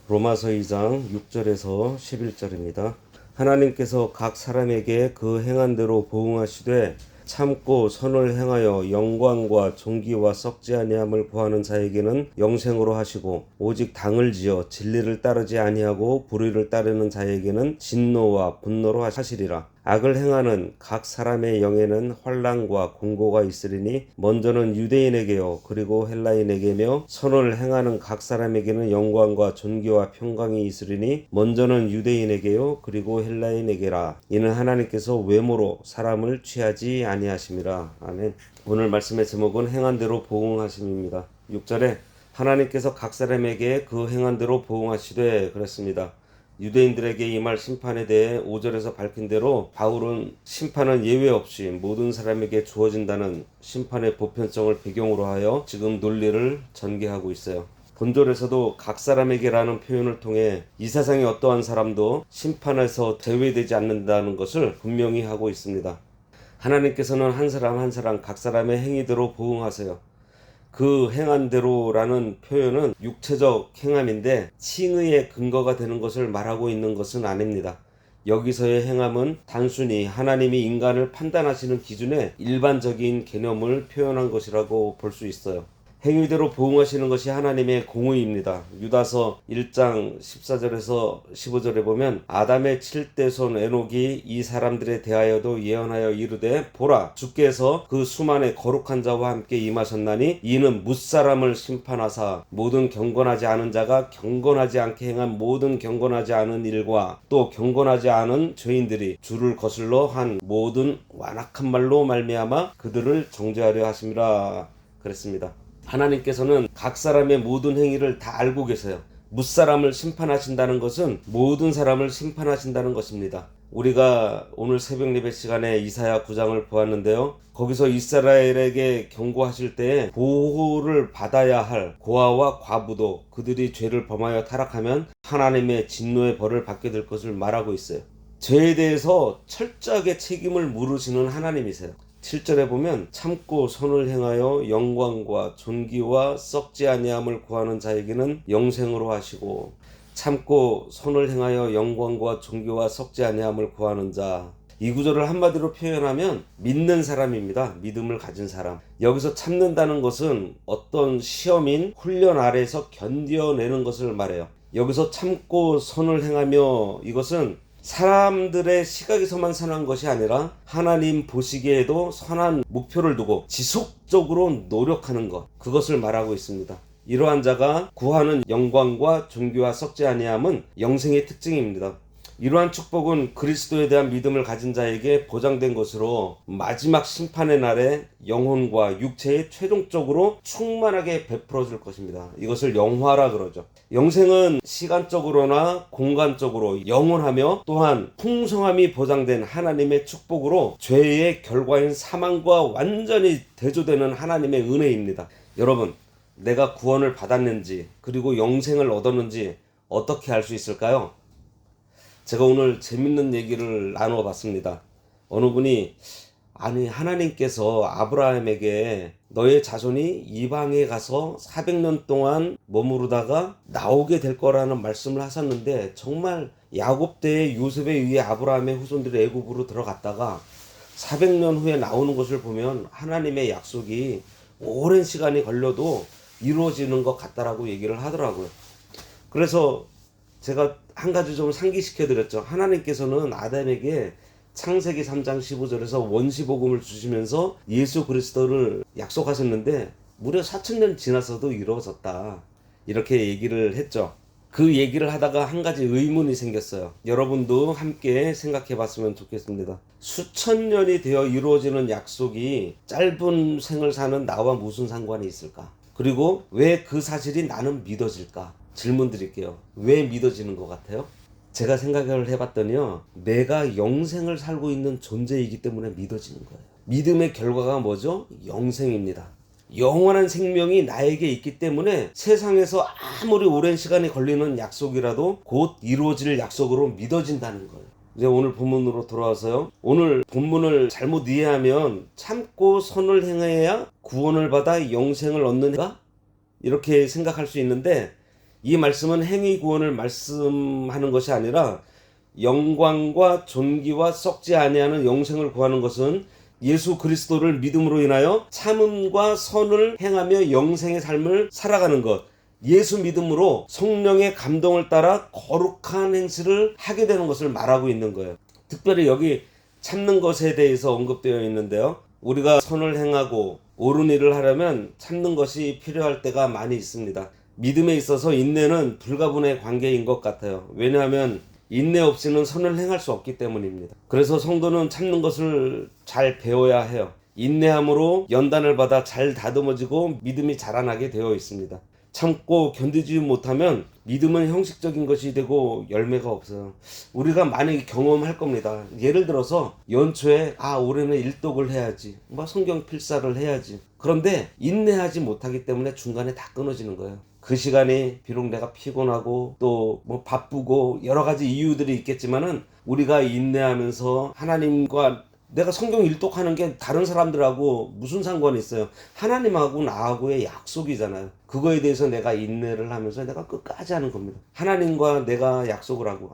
로마서 2장 6절에서 11절입니다. 하나님께서 각 사람에게 그 행한 대로 보응하시되 참고 선을 행하여 영광과 존귀와 썩지 아니함을 구하는 자에게는 영생으로 하시고 오직 당을 지어 진리를 따르지 아니하고 불의를 따르는 자에게는 진노와 분노로 하시리라. 악을 행하는 각 사람의 영에는 환난과 공고가 있으리니 먼저는 유대인에게요 그리고 헬라인에게며 선을 행하는 각 사람에게는 영광과 존귀와 평강이 있으리니 먼저는 유대인에게요 그리고 헬라인에게라. 이는 하나님께서 외모로 사람을 취하지 아니하심이라. 아멘. 오늘 말씀의 제목은 행한 대로 보응하심입니다. 6절에 하나님께서 각 사람에게 그 행한 대로 보응하시되 그랬습니다. 유대인들에게 임할 심판에 대해 5절에서 밝힌 대로 바울은 심판은 예외 없이 모든 사람에게 주어진다는 심판의 보편성을 배경으로 하여 지금 논리를 전개하고 있어요. 본절에서도 각 사람에게라는 표현을 통해 이 세상의 어떠한 사람도 심판에서 제외되지 않는다는 것을 분명히 하고 있습니다. 하나님께서는 한 사람 한 사람 각 사람의 행위대로 보응하세요. 그 행한 대로라는 표현은 육체적 행함인데 칭의의 근거가 되는 것을 말하고 있는 것은 아닙니다. 여기서의 행함은 단순히 하나님이 인간을 판단하시는 기준의 일반적인 개념을 표현한 것이라고 볼 수 있어요. 행위대로 보응하시는 것이 하나님의 공의입니다. 유다서 1장 14절에서 15절에 보면 아담의 7대 손 에녹이 이 사람들에 대하여도 예언하여 이르되 보라 주께서 그 수만의 거룩한 자와 함께 임하셨나니 이는 뭇사람을 심판하사 모든 경건하지 않은 자가 경건하지 않게 행한 모든 경건하지 않은 일과 또 경건하지 않은 죄인들이 주를 거슬러 한 모든 완악한 말로 말미암아 그들을 정죄하려 하심이라 그랬습니다. 하나님께서는 각 사람의 모든 행위를 다 알고 계세요. 뭇사람을 심판하신다는 것은 모든 사람을 심판하신다는 것입니다. 우리가 오늘 새벽 예배 시간에 이사야 9장을 보았는데요. 거기서 이스라엘에게 경고하실 때 보호를 받아야 할 고아와 과부도 그들이 죄를 범하여 타락하면 하나님의 진노의 벌을 받게 될 것을 말하고 있어요. 죄에 대해서 철저하게 책임을 물으시는 하나님이세요. 7절에 보면 참고 선을 행하여 영광과 존귀와 썩지 아니함을 구하는 자에게는 영생으로 하시고 참고 선을 행하여 영광과 존귀와 썩지 아니함을 구하는 자. 이 구절을 한마디로 표현하면 믿는 사람입니다. 믿음을 가진 사람. 여기서 참는다는 것은 어떤 시험인 훈련 아래에서 견뎌내는 것을 말해요. 여기서 참고 선을 행하며 이것은 사람들의 시각에서만 선한 것이 아니라 하나님 보시기에도 선한 목표를 두고 지속적으로 노력하는 것, 그것을 말하고 있습니다. 이러한 자가 구하는 영광과 존귀와 썩지 아니함은 영생의 특징입니다. 이러한 축복은 그리스도에 대한 믿음을 가진 자에게 보장된 것으로 마지막 심판의 날에 영혼과 육체에 최종적으로 충만하게 베풀어 줄 것입니다. 이것을 영화라 그러죠. 영생은 시간적으로나 공간적으로 영원하며 또한 풍성함이 보장된 하나님의 축복으로 죄의 결과인 사망과 완전히 대조되는 하나님의 은혜입니다. 여러분, 내가 구원을 받았는지 그리고 영생을 얻었는지 어떻게 알 수 있을까요? 제가 오늘 재밌는 얘기를 나눠봤습니다. 어느 분이 아니 하나님께서 아브라함에게 너의 자손이 이방에 가서 400년 동안 머무르다가 나오게 될 거라는 말씀을 하셨는데 정말 야곱 때에 요셉에 의해 아브라함의 후손들이 애굽으로 들어갔다가 400년 후에 나오는 것을 보면 하나님의 약속이 오랜 시간이 걸려도 이루어지는 것 같다라고 얘기를 하더라고요. 그래서 제가 한 가지 좀 상기시켜 드렸죠. 하나님께서는 아담에게 창세기 3장 15절에서 원시복음을 주시면서 예수 그리스도를 약속하셨는데 무려 4000년 지나서도 이루어졌다. 이렇게 얘기를 했죠. 그 얘기를 하다가 한 가지 의문이 생겼어요. 여러분도 함께 생각해 봤으면 좋겠습니다. 수천 년이 되어 이루어지는 약속이 짧은 생을 사는 나와 무슨 상관이 있을까? 그리고 왜 그 사실이 나는 믿어질까? 질문 드릴게요. 왜 믿어지는 것 같아요? 제가 생각을 해봤더니요. 내가 영생을 살고 있는 존재이기 때문에 믿어지는 거예요. 믿음의 결과가 뭐죠? 영생입니다. 영원한 생명이 나에게 있기 때문에 세상에서 아무리 오랜 시간이 걸리는 약속이라도 곧 이루어질 약속으로 믿어진다는 거예요. 이제 오늘 본문으로 돌아와서요. 오늘 본문을 잘못 이해하면 참고 선을 행해야 구원을 받아 영생을 얻는가? 이렇게 생각할 수 있는데 이 말씀은 행위 구원을 말씀하는 것이 아니라 영광과 존귀와 썩지 아니하는 영생을 구하는 것은 예수 그리스도를 믿음으로 인하여 참음과 선을 행하며 영생의 삶을 살아가는 것, 예수 믿음으로 성령의 감동을 따라 거룩한 행실을 하게 되는 것을 말하고 있는 거예요. 특별히 여기 참는 것에 대해서 언급되어 있는데요. 우리가 선을 행하고 옳은 일을 하려면 참는 것이 필요할 때가 많이 있습니다. 믿음에 있어서 인내는 불가분의 관계인 것 같아요. 왜냐하면 인내 없이는 선을 행할 수 없기 때문입니다. 그래서 성도는 참는 것을 잘 배워야 해요. 인내함으로 연단을 받아 잘 다듬어지고 믿음이 자라나게 되어 있습니다. 참고 견디지 못하면 믿음은 형식적인 것이 되고 열매가 없어요. 우리가 많이 경험할 겁니다. 예를 들어서 연초에 올해는 일독을 해야지, 성경 필사를 해야지. 그런데 인내하지 못하기 때문에 중간에 다 끊어지는 거예요. 그 시간이 비록 내가 피곤하고 또 바쁘고 여러 가지 이유들이 있겠지만은 우리가 인내하면서 하나님과 내가 성경 일독하는 게 다른 사람들하고 무슨 상관이 있어요? 하나님하고 나하고의 약속이잖아요. 그거에 대해서 내가 인내를 하면서 내가 끝까지 하는 겁니다. 하나님과 내가 약속을 하고,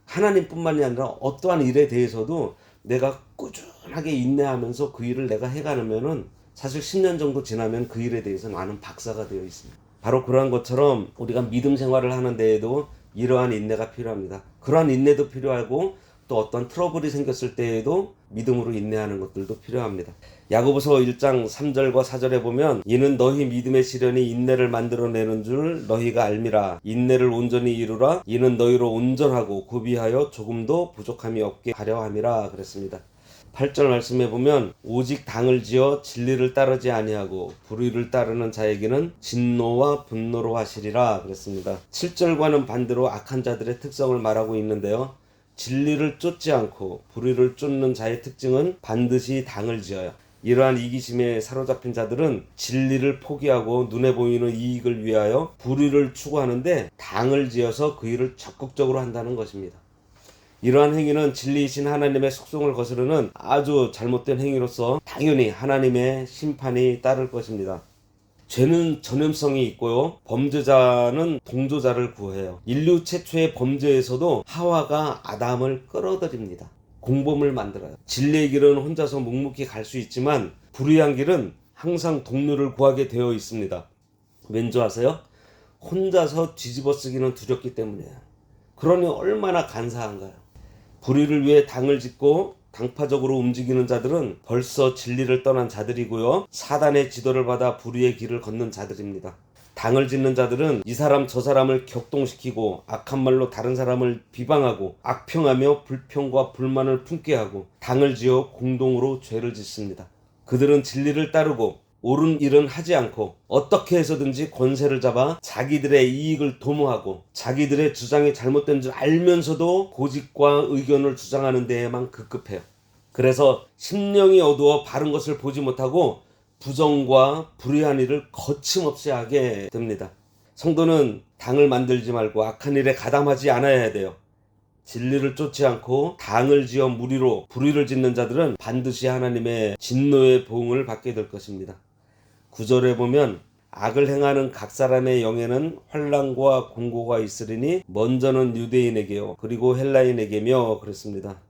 하나님뿐만이 아니라 어떠한 일에 대해서도 내가 꾸준하게 인내하면서 그 일을 내가 해가면은 사실 10년 정도 지나면 그 일에 대해서 나는 박사가 되어 있습니다. 바로 그러한 것처럼 우리가 믿음 생활을 하는 데에도 이러한 인내가 필요합니다. 그러한 인내도 필요하고 또 어떤 트러블이 생겼을 때에도 믿음으로 인내하는 것들도 필요합니다. 야고보서 1장 3절과 4절에 보면 이는 너희 믿음의 시련이 인내를 만들어내는 줄 너희가 알미라. 인내를 온전히 이루라. 이는 너희로 온전하고 구비하여 조금도 부족함이 없게 하려 함이라 그랬습니다. 8절 말씀해 보면 오직 당을 지어 진리를 따르지 아니하고 불의를 따르는 자에게는 진노와 분노로 하시리라 그랬습니다. 7절과는 반대로 악한 자들의 특성을 말하고 있는데요. 진리를 쫓지 않고 불의를 쫓는 자의 특징은 반드시 당을 지어요. 이러한 이기심에 사로잡힌 자들은 진리를 포기하고 눈에 보이는 이익을 위하여 불의를 추구하는데 당을 지어서 그 일을 적극적으로 한다는 것입니다. 이러한 행위는 진리이신 하나님의 속성을 거스르는 아주 잘못된 행위로서 당연히 하나님의 심판이 따를 것입니다. 죄는 전염성이 있고요. 범죄자는 동조자를 구해요. 인류 최초의 범죄에서도 하와가 아담을 끌어들입니다. 공범을 만들어요. 진리의 길은 혼자서 묵묵히 갈 수 있지만 불의한 길은 항상 동료를 구하게 되어 있습니다. 왠지 아세요? 혼자서 뒤집어 쓰기는 두렵기 때문이에요. 그러니 얼마나 간사한가요? 불의를 위해 당을 짓고 당파적으로 움직이는 자들은 벌써 진리를 떠난 자들이고요. 사단의 지도를 받아 불의의 길을 걷는 자들입니다. 당을 짓는 자들은 이 사람 저 사람을 격동시키고 악한 말로 다른 사람을 비방하고 악평하며 불평과 불만을 품게 하고 당을 지어 공동으로 죄를 짓습니다. 그들은 진리를 따르고 옳은 일은 하지 않고 어떻게 해서든지 권세를 잡아 자기들의 이익을 도모하고 자기들의 주장이 잘못된 줄 알면서도 고집과 의견을 주장하는 데에만 급급해요. 그래서 심령이 어두워 바른 것을 보지 못하고 부정과 불의한 일을 거침없이 하게 됩니다. 성도는 당을 만들지 말고 악한 일에 가담하지 않아야 돼요. 진리를 쫓지 않고 당을 지어 무리로 불의를 짓는 자들은 반드시 하나님의 진노의 보응을 받게 될 것입니다. 9절에 보면 악을 행하는 각 사람의 영에는 환난과 공고가 있으리니 먼저는 유대인에게요 그리고 헬라인에게며 그랬습니다.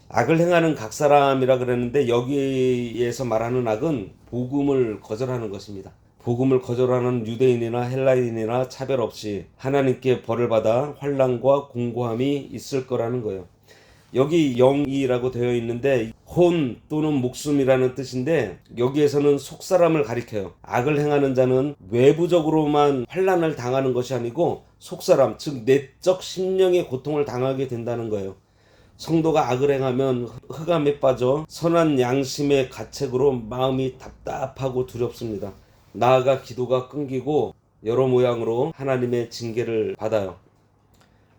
악을 행하는 각 사람이라 그랬는데 여기에서 말하는 악은 복음을 거절하는 것입니다. 복음을 거절하는 유대인이나 헬라인이나 차별 없이 하나님께 벌을 받아 환난과 공고함이 있을 거라는 거예요. 여기 영이라고 되어 있는데 혼 또는 목숨이라는 뜻인데 여기에서는 속사람을 가리켜요. 악을 행하는 자는 외부적으로만 환난을 당하는 것이 아니고 속사람, 즉 내적 심령의 고통을 당하게 된다는 거예요. 성도가 악을 행하면 흑암에 빠져 선한 양심의 가책으로 마음이 답답하고 두렵습니다. 나아가 기도가 끊기고 여러 모양으로 하나님의 징계를 받아요.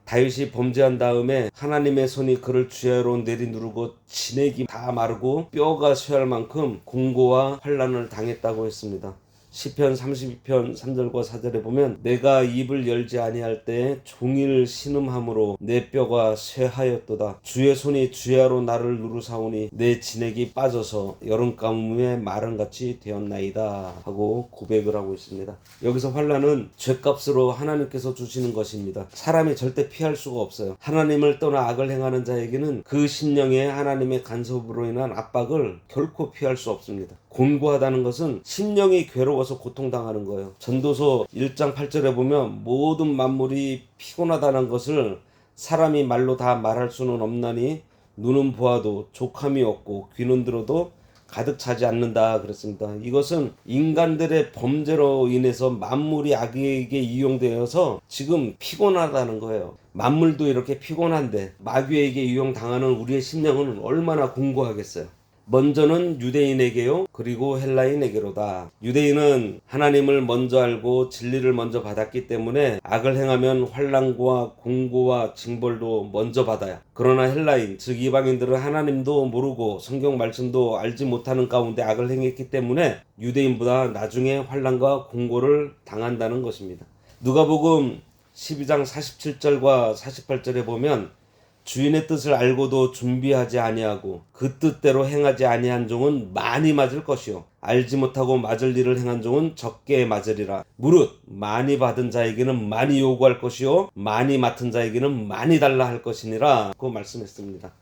다윗이 범죄한 다음에 하나님의 손이 그를 주야로 내리누르고 진액이 다 마르고 뼈가 쇠할 만큼 공고와 환난을 당했다고 했습니다. 시편 32편 3절과 4절에 보면 내가 입을 열지 아니할 때 종일 신음함으로 내 뼈가 쇠하였도다. 주의 손이 주야로 나를 누르사오니 내 진액이 빠져서 여름 가뭄에 마른같이 되었나이다 하고 고백을 하고 있습니다. 여기서 환난은 죗값으로 하나님께서 주시는 것입니다. 사람이 절대 피할 수가 없어요. 하나님을 떠나 악을 행하는 자에게는 그 심령에 하나님의 간섭으로 인한 압박을 결코 피할 수 없습니다. 곤고하다는 것은 심령이 괴로워서 고통당하는 거예요. 전도서 1장 8절에 보면 모든 만물이 피곤하다는 것을 사람이 말로 다 말할 수는 없나니 눈은 보아도 족함이 없고 귀는 들어도 가득 차지 않는다 그랬습니다. 이것은 인간들의 범죄로 인해서 만물이 악에게 이용되어서 지금 피곤하다는 거예요. 만물도 이렇게 피곤한데 마귀에게 이용당하는 우리의 심령은 얼마나 공고하겠어요. 먼저는 유대인에게요, 그리고 헬라인에게로다. 유대인은 하나님을 먼저 알고 진리를 먼저 받았기 때문에 악을 행하면 환난과 공고와 징벌도 먼저 받아요. 그러나 헬라인, 즉 이방인들은 하나님도 모르고 성경 말씀도 알지 못하는 가운데 악을 행했기 때문에 유대인보다 나중에 환난과 공고를 당한다는 것입니다. 누가복음 12장 47절과 48절에 보면 주인의 뜻을 알고도 준비하지 아니하고 그 뜻대로 행하지 아니한 종은 많이 맞을 것이요 알지 못하고 맞을 일을 행한 종은 적게 맞으리라. 무릇 많이 받은 자에게는 많이 요구할 것이요 많이 맡은 자에게는 많이 달라 할 것이니라 고 말씀했습니다.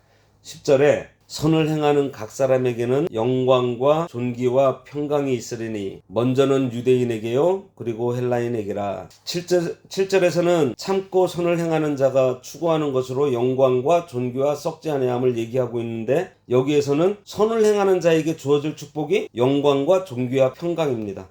10절에 선을 행하는 각 사람에게는 영광과 존귀와 평강이 있으리니 먼저는 유대인에게요 그리고 헬라인에게라. 7절에서는 참고 선을 행하는 자가 추구하는 것으로 영광과 존귀와 썩지 아니함을 얘기하고 있는데 여기에서는 선을 행하는 자에게 주어질 축복이 영광과 존귀와 평강입니다.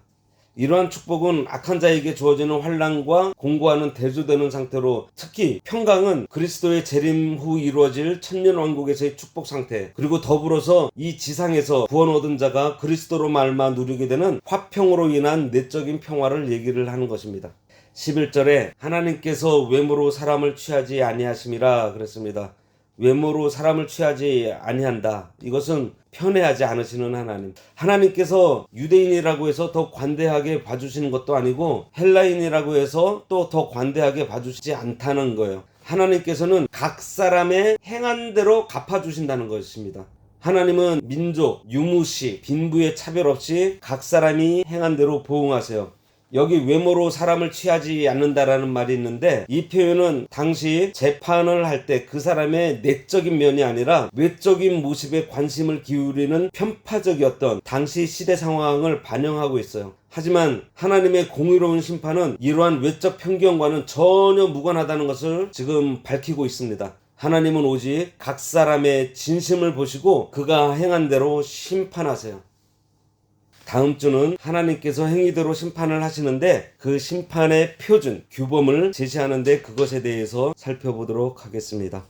이러한 축복은 악한 자에게 주어지는 환난과 공고하는 대조되는 상태로, 특히 평강은 그리스도의 재림 후 이루어질 천년왕국에서의 축복 상태, 그리고 더불어서 이 지상에서 구원 얻은 자가 그리스도로 말미암아 누리게 되는 화평으로 인한 내적인 평화를 얘기를 하는 것입니다. 11절에 하나님께서 외모로 사람을 취하지 아니하심이라 그랬습니다. 외모로 사람을 취하지 아니한다. 이것은 편애하지 않으시는 하나님. 하나님께서 유대인이라고 해서 더 관대하게 봐주시는 것도 아니고 헬라인이라고 해서 또 더 관대하게 봐주시지 않다는 거예요. 하나님께서는 각 사람의 행한 대로 갚아주신다는 것입니다. 하나님은 민족, 유무시, 빈부의 차별 없이 각 사람이 행한 대로 보응하세요. 여기 외모로 사람을 취하지 않는다라는 말이 있는데 이 표현은 당시 재판을 할 때 그 사람의 내적인 면이 아니라 외적인 모습에 관심을 기울이는 편파적이었던 당시 시대 상황을 반영하고 있어요. 하지만 하나님의 공의로운 심판은 이러한 외적 편견과는 전혀 무관하다는 것을 지금 밝히고 있습니다. 하나님은 오직 각 사람의 진심을 보시고 그가 행한 대로 심판하세요. 다음 주는 하나님께서 행위대로 심판을 하시는데 그 심판의 표준, 규범을 제시하는데 그것에 대해서 살펴보도록 하겠습니다.